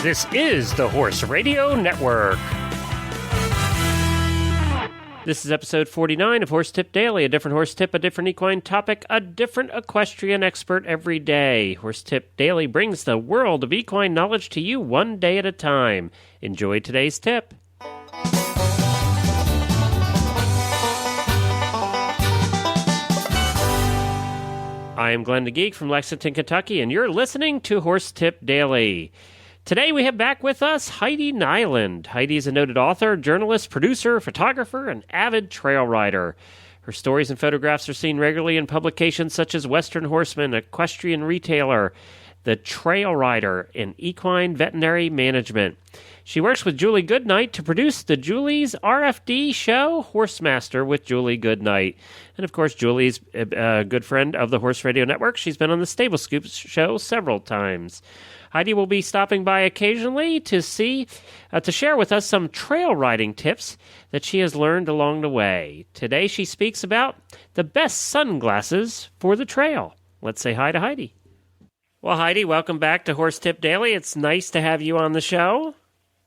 This is the Horse Radio Network. This is episode 49 of Horse Tip Daily. A different horse tip, a different equine topic, a different equestrian expert every day. Horse Tip Daily brings the world of equine knowledge to you one day at a time. Enjoy today's tip. I am Glenn the Geek from Lexington, Kentucky, and you're listening to Horse Tip Daily. Today we have back with us Heidi Nyland. Heidi is a noted author, journalist, producer, photographer, and avid trail rider. Her stories and photographs are seen regularly in publications such as Western Horseman, Equestrian Retailer, The Trail Rider, and Equine Veterinary Management. She works with Julie Goodnight to produce the Julie's RFD show, Horsemaster with Julie Goodnight. And of course, Julie's a good friend of the Horse Radio Network. She's been on the Stable Scoop show several times. Heidi will be stopping by occasionally to share with us some trail riding tips that she has learned along the way. Today she speaks about the best sunglasses for the trail. Let's say hi to Heidi. Well, Heidi, welcome back to Horse Tip Daily. It's nice to have you on the show.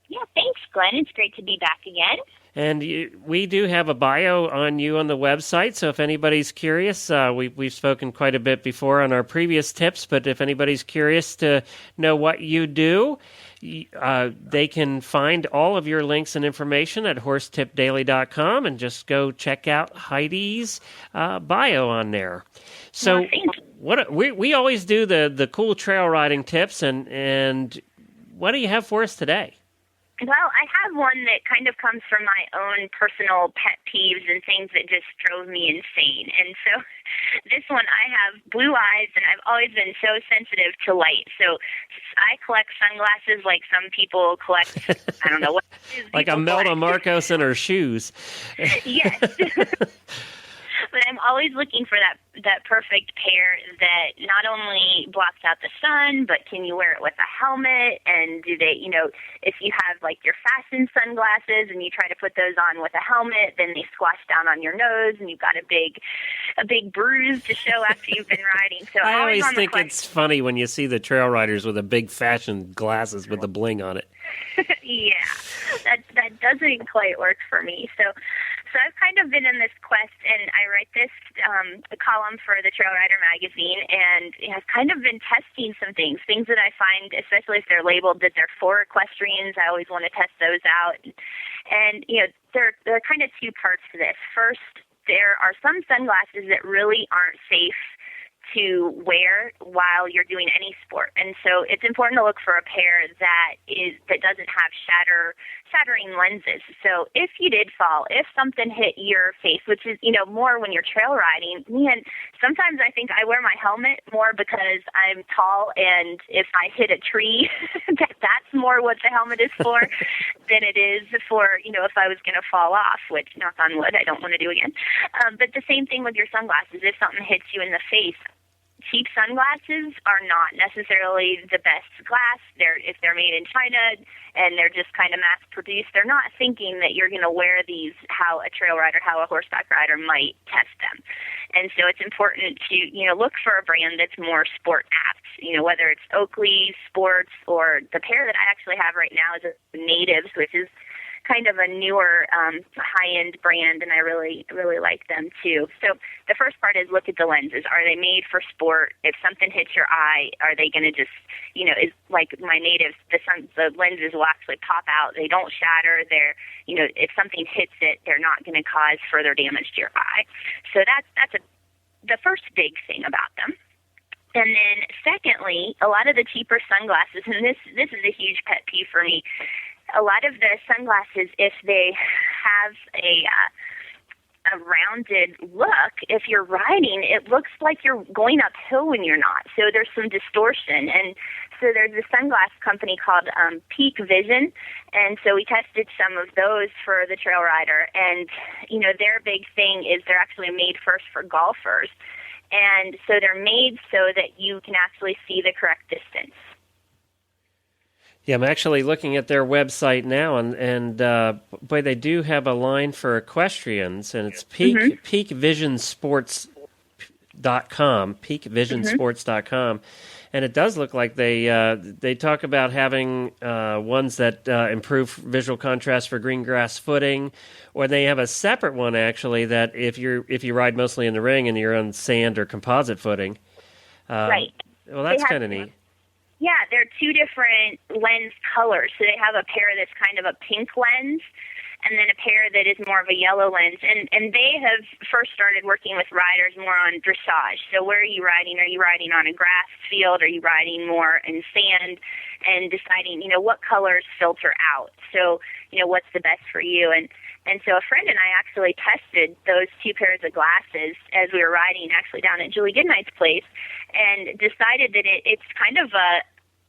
Yeah, thanks, Glenn. It's great to be back again. And we do have a bio on you on the website, so if anybody's curious, we've spoken quite a bit before on our previous tips, but if anybody's curious to know what you do, they can find all of your links and information at horsetipdaily.com and just go check out Heidi's bio on there. So we always do the cool trail riding tips, and what do you have for us today? Well, I have one that kind of comes from my own personal pet peeves and things that just drove me insane. And so this one, I have blue eyes, and I've always been so sensitive to light. So I collect sunglasses like some people collect, I don't know what. Like Imelda Marcos in her shoes. Yes. But I'm always looking for that perfect pair that not only blocks out the sun, but can you wear it with a helmet? And do they, if you have like your fastened sunglasses and you try to put those on with a helmet, then they squash down on your nose and you've got a big bruise to show after you've been riding. So I always think it's funny when you see the trail riders with the big fashioned glasses with the bling on it. Yeah, that doesn't quite work for me. So I've kind of been in this quest, and I write this column for the Trail Rider magazine, and I've kind of been testing some things that I find, especially if they're labeled that they're for equestrians. I always want to test those out. And, there are kind of two parts to this. First, there are some sunglasses that really aren't safe to wear while you're doing any sport. And so it's important to look for a pair that doesn't have shattering lenses. So if you did fall, if something hit your face, which is, more when you're trail riding, man, sometimes I think I wear my helmet more because I'm tall, and if I hit a tree, that's more what the helmet is for than it is for, if I was going to fall off, which, knock on wood, I don't want to do again. But the same thing with your sunglasses. If something hits you in the face, cheap sunglasses are not necessarily the best glass. If they're made in China and they're just kind of mass-produced, they're not thinking that you're going to wear these how a trail rider, how a horseback rider might test them. And so it's important to, look for a brand that's more sport apt, whether it's Oakley, Sports, or the pair that I actually have right now is a Natives, which is kind of a newer high-end brand, and I really, really like them too. So the first part is look at the lenses. Are they made for sport? If something hits your eye, are they going to just, is like my Natives, the lenses will actually pop out. They don't shatter. If something hits it, they're not going to cause further damage to your eye. So that's the first big thing about them. And then secondly, a lot of the cheaper sunglasses, and this is a huge pet peeve for me, a lot of the sunglasses, if they have a rounded look, if you're riding, it looks like you're going uphill when you're not. So there's some distortion. And so there's a sunglass company called Peak Vision. And so we tested some of those for the trail rider. And, their big thing is they're actually made first for golfers. And so they're made so that you can actually see the correct distance. Yeah, I'm actually looking at their website now, and boy, they do have a line for equestrians, and it's peakvisionsports.com, peakvisionsports.com. And it does look like they talk about having ones that improve visual contrast for green grass footing, or they have a separate one actually that if you ride mostly in the ring and you're on sand or composite footing. Right. Well, that's kind of neat. Yeah, they're two different lens colors. So they have a pair that's kind of a pink lens, and then a pair that is more of a yellow lens. And they have first started working with riders more on dressage. So where are you riding? Are you riding on a grass field? Are you riding more in sand? And deciding, what colors filter out. So, what's the best for you? And so a friend and I actually tested those two pairs of glasses as we were riding actually down at Julie Goodnight's place, and decided that it's kind of a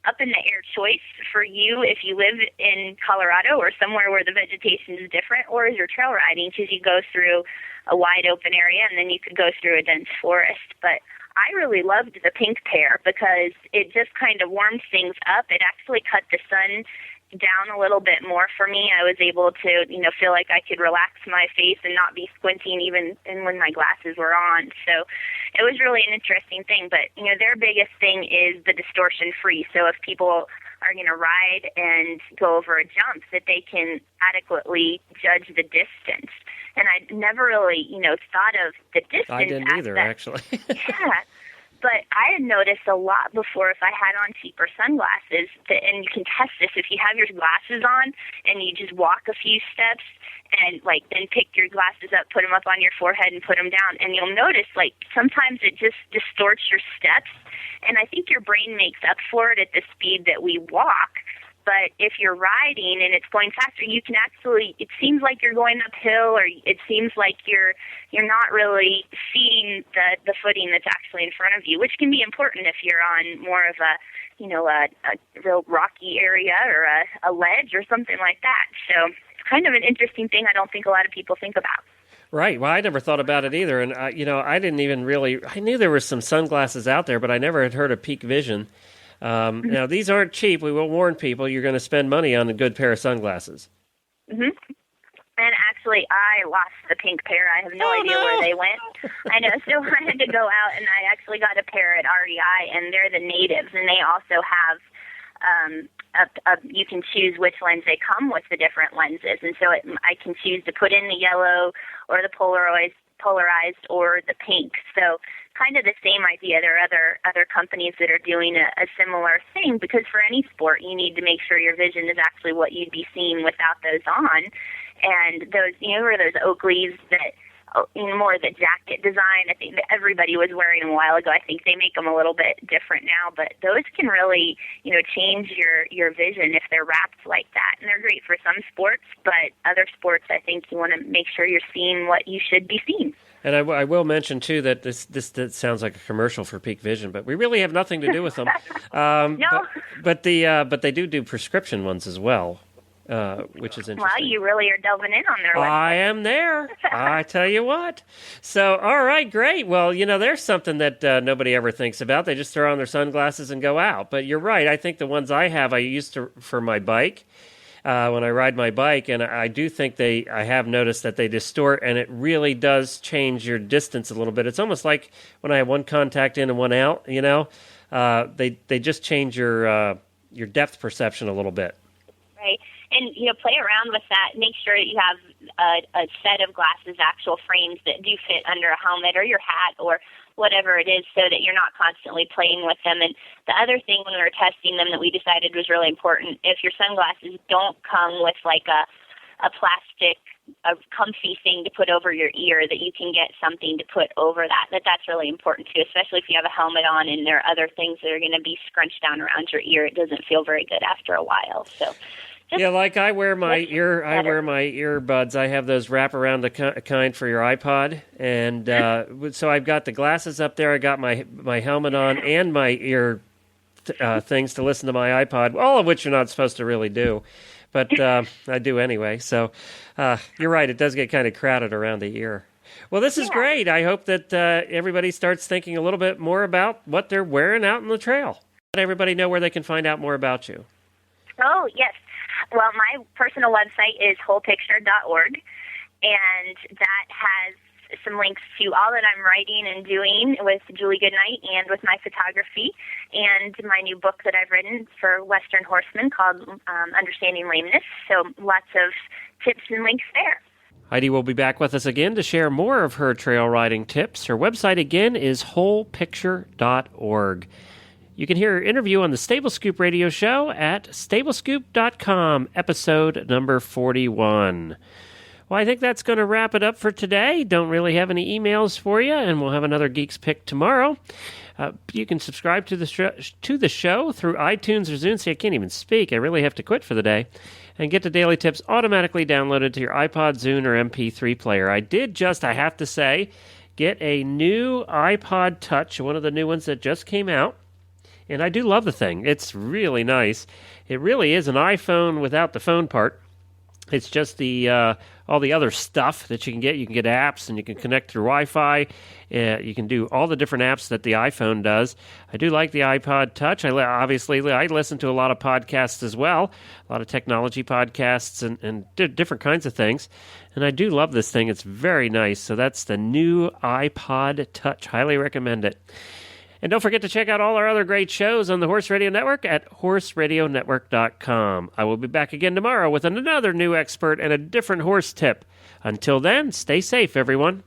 up in the air choice for you if you live in Colorado or somewhere where the vegetation is different, or as you're trail riding, because you go through a wide open area and then you could go through a dense forest. But I really loved the pink pair because it just kind of warmed things up. It actually cut the sun down a little bit more for me. I was able to, feel like I could relax my face and not be squinting even when my glasses were on. So it was really an interesting thing. But, their biggest thing is the distortion free. So if people are going to ride and go over a jump, that they can adequately judge the distance. And I never really, thought of the distance. I didn't either, actually. Yeah. But I had noticed a lot before if I had on cheaper sunglasses, and you can test this, if you have your glasses on and you just walk a few steps and then pick your glasses up, put them up on your forehead and put them down, and you'll notice sometimes it just distorts your steps. And I think your brain makes up for it at the speed that we walk. But if you're riding and it's going faster, you can actually, it seems like you're going uphill, or it seems like you're not really seeing the footing that's actually in front of you, which can be important if you're on more of a real rocky area or a ledge or something like that. So it's kind of an interesting thing I don't think a lot of people think about. Right. Well, I never thought about it either. And, I didn't even I knew there were some sunglasses out there, but I never had heard of Peak Vision. Now, these aren't cheap. We will warn people you're going to spend money on a good pair of sunglasses. Mm-hmm. And actually, I lost the pink pair. I have no idea where they went. I know, so I had to go out, and I actually got a pair at REI, and they're the natives, and they also have you can choose which lens they come with, the different lenses. And so I can choose to put in the yellow or the polarized or the pink. So kind of the same idea. There are other companies that are doing a similar thing, because for any sport, you need to make sure your vision is actually what you'd be seeing without those on. And those, those Oakleys that, more the jacket design, I think that everybody was wearing them a while ago. I think they make them a little bit different now, but those can really, change your vision if they're wrapped like that. And they're great for some sports, but other sports, I think you want to make sure you're seeing what you should be seeing. And I will mention, too, that this sounds like a commercial for Peak Vision, but we really have nothing to do with them. No. But they do prescription ones as well, which is interesting. Well, you really are delving in on their website. I am there. I tell you what. So, all right, great. Well, there's something that nobody ever thinks about. They just throw on their sunglasses and go out. But you're right. I think the ones I have, I used to for my bike. When I ride my bike, and I do think I have noticed that they distort, and it really does change your distance a little bit. It's almost like when I have one contact in and one out, they just change your depth perception a little bit. Right. And, play around with that. Make sure that you have a set of glasses, actual frames that do fit under a helmet or your hat or whatever it is, so that you're not constantly playing with them. And the other thing when we were testing them that we decided was really important, if your sunglasses don't come with a plastic, a comfy thing to put over your ear, that you can get something to put over that's really important too, especially if you have a helmet on and there are other things that are going to be scrunched down around your ear. It doesn't feel very good after a while. So yeah, like I wear my earbuds. I have those wrap around the kind for your iPod, and so I've got the glasses up there. I got my helmet on and my ear things to listen to my iPod, all of which you're not supposed to really do, but I do anyway. So you're right; it does get kind of crowded around the ear. Well, this is great. I hope that everybody starts thinking a little bit more about what they're wearing out on the trail. Let everybody know where they can find out more about you. Oh, yes. Well, my personal website is wholepicture.org, and that has some links to all that I'm writing and doing with Julie Goodnight and with my photography, and my new book that I've written for Western horsemen called Understanding Lameness. So lots of tips and links there. Heidi will be back with us again to share more of her trail riding tips. Her website again is wholepicture.org. You can hear her interview on the Stable Scoop radio show at stablescoop.com, episode number 41. Well, I think that's going to wrap it up for today. Don't really have any emails for you, and we'll have another Geeks Pick tomorrow. You can subscribe to the show through iTunes or Zune. See, I can't even speak. I really have to quit for the day. And get the daily tips automatically downloaded to your iPod, Zune, or MP3 player. I did just, I have to say, get a new iPod Touch, one of the new ones that just came out. And I do love the thing. It's really nice. It really is an iPhone without the phone part. It's just the all the other stuff that you can get. You can get apps, and you can connect through Wi-Fi. You can do all the different apps that the iPhone does. I do like the iPod Touch. I listen to a lot of podcasts as well, a lot of technology podcasts and different kinds of things. And I do love this thing. It's very nice. So that's the new iPod Touch. Highly recommend it. And don't forget to check out all our other great shows on the Horse Radio Network at horseradionetwork.com. I will be back again tomorrow with another new expert and a different horse tip. Until then, stay safe, everyone.